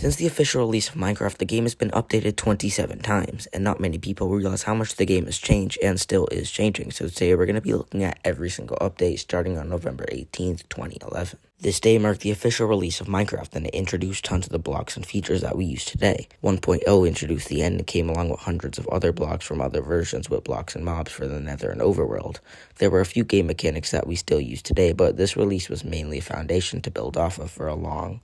Since the official release of Minecraft, the game has been updated 27 times, and not many people realize how much the game has changed and still is changing. So today we're going to be looking at every single update starting on November 18th, 2011. This day marked the official release of Minecraft, and it introduced tons of the blocks and features that we use today. 1.0 introduced the end and came along with hundreds of other blocks from other versions with blocks and mobs for the Nether and Overworld. There were a few game mechanics that we still use today, but this release was mainly a foundation to build off of for a long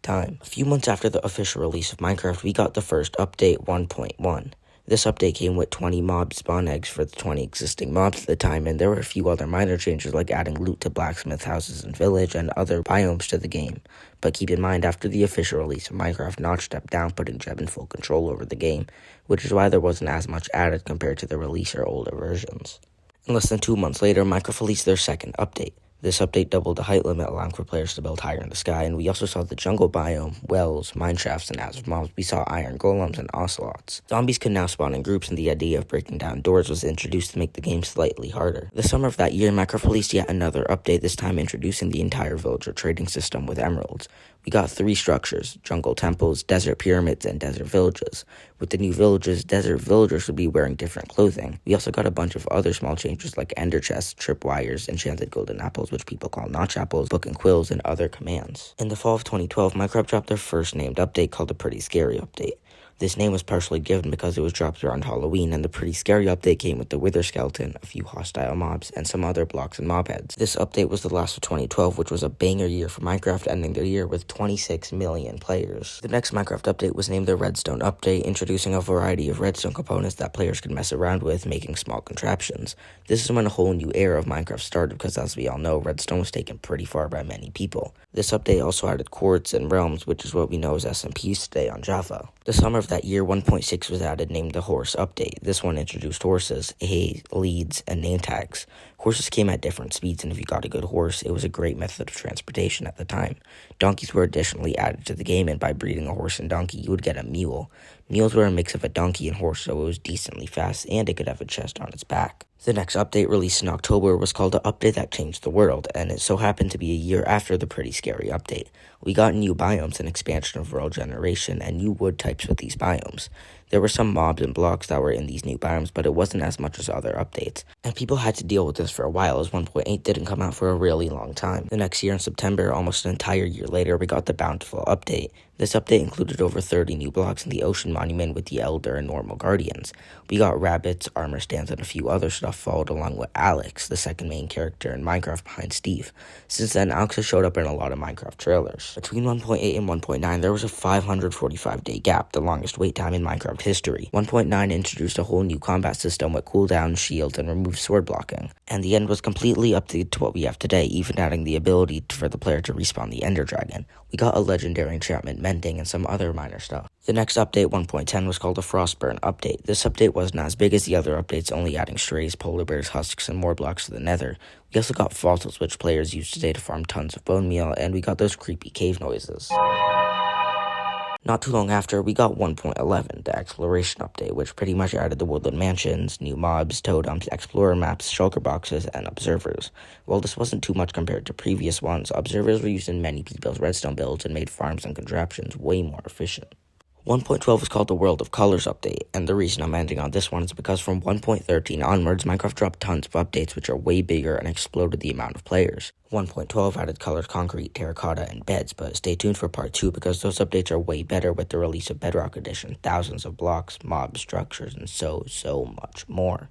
time. A few months after the official release of Minecraft, we got the first update 1.1. This update came with 20 mob spawn eggs for the 20 existing mobs at the time, and there were a few other minor changes like adding loot to blacksmith houses and village and other biomes to the game. But keep in mind, after the official release of Minecraft, Notch stepped down, putting Jeb in full control over the game, which is why there wasn't as much added compared to the release or older versions. And less than 2 months later, Minecraft released their second update. This update doubled the height limit, allowing for players to build higher in the sky, and we also saw the jungle biome, wells, mineshafts, and as of mobs, we saw iron golems and ocelots. Zombies could now spawn in groups, and the idea of breaking down doors was introduced to make the game slightly harder. The summer of that year, Minecraft released yet another update, this time introducing the entire villager trading system with emeralds. We got 3 structures: jungle temples, desert pyramids, and desert villages. With the new villages, desert villagers would be wearing different clothing. We also got a bunch of other small changes like ender chests, tripwires, enchanted golden apples, which people call notch apples, book and quills, and other commands. In the fall of 2012, Minecraft dropped their first named update called the Pretty Scary Update. This name was partially given because it was dropped around Halloween, and the Pretty Scary Update came with the Wither Skeleton, a few hostile mobs, and some other blocks and mob heads. This update was the last of 2012, which was a banger year for Minecraft, ending the year with 26 million players. The next Minecraft update was named the Redstone Update, introducing a variety of redstone components that players could mess around with, making small contraptions. This is when a whole new era of Minecraft started, because as we all know, redstone was taken pretty far by many people. This update also added quartz and realms, which is what we know as SMPs today on Java. The summer of that year, 1.6 was added, named the Horse Update. This one introduced horses, hay, leads, and name tags. Horses came at different speeds, and if you got a good horse, it was a great method of transportation at the time. Donkeys were additionally added to the game, and by breeding a horse and donkey, you would get a mule. Mules were a mix of a donkey and horse, so it was decently fast, and it could have a chest on its back. The next update, released in October, was called the Update That Changed the World, and it so happened to be a year after the Pretty Scary Update. We got new biomes, an expansion of world generation, and new wood types with these biomes. There were some mobs and blocks that were in these new biomes, but it wasn't as much as other updates, and people had to deal with this for a while, as 1.8 didn't come out for a really long time. The next year in September, almost an entire year later, we got the Bountiful Update. This update included over 30 new blocks in the Ocean Monument with the Elder and normal guardians. We got rabbits, armor stands, and a few other stuff followed along with Alex, the second main character in Minecraft behind Steve. Since then, Alex has showed up in a lot of Minecraft trailers. Between 1.8 and 1.9, there was a 545-day gap, the longest wait time in Minecraft history. 1.9 introduced a whole new combat system with cooldowns, shields, and removed sword blocking. And the end was completely updated to what we have today, even adding the ability for the player to respawn the Ender Dragon. We got a legendary enchantment, mending, and some other minor stuff. The next update, 1.10, was called the Frostburn Update. This update wasn't as big as the other updates, only adding strays, polar bears, husks, and more blocks to the Nether. We also got fossils, which players use today to farm tons of bone meal, and we got those creepy cave noises. Not too long after, we got 1.11, the Exploration Update, which pretty much added the woodland mansions, new mobs, totems, explorer maps, shulker boxes, and observers. While this wasn't too much compared to previous ones, observers were used in many people's redstone builds and made farms and contraptions way more efficient. 1.12 was called the World of Colors Update, and the reason I'm ending on this one is because from 1.13 onwards, Minecraft dropped tons of updates which are way bigger and exploded the amount of players. 1.12 added colored concrete, terracotta, and beds, but stay tuned for part 2 because those updates are way better with the release of Bedrock Edition, thousands of blocks, mobs, structures, and so much more.